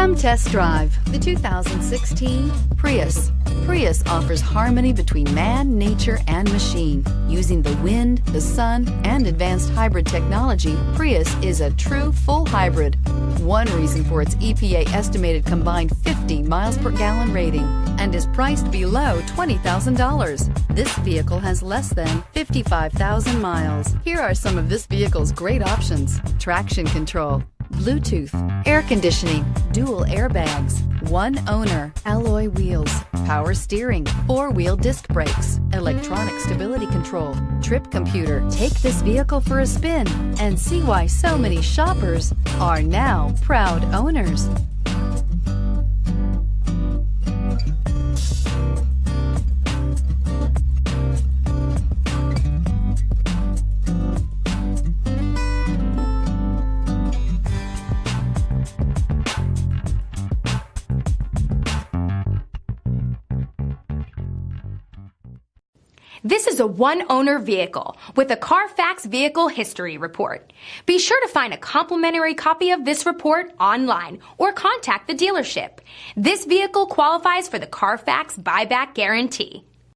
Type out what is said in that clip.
Come test drive the 2016 Prius. Prius offers harmony between man, nature, and machine. Using the wind, the sun, and advanced hybrid technology, Prius is a true full hybrid. One reason for its EPA estimated combined 50 miles per gallon rating and is priced below $20,000. This vehicle has less than 55,000 miles. Here are some of this vehicle's great options: traction control, Bluetooth, air conditioning, dual airbags, one owner, alloy wheels, power steering, four-wheel disc brakes, electronic stability control, trip computer. Take this vehicle for a spin and see why so many shoppers are now proud owners. This is a one-owner vehicle with a CARFAX Vehicle History Report. Be sure to find a complimentary copy of this report online or contact the dealership. This vehicle qualifies for the CARFAX Buyback Guarantee.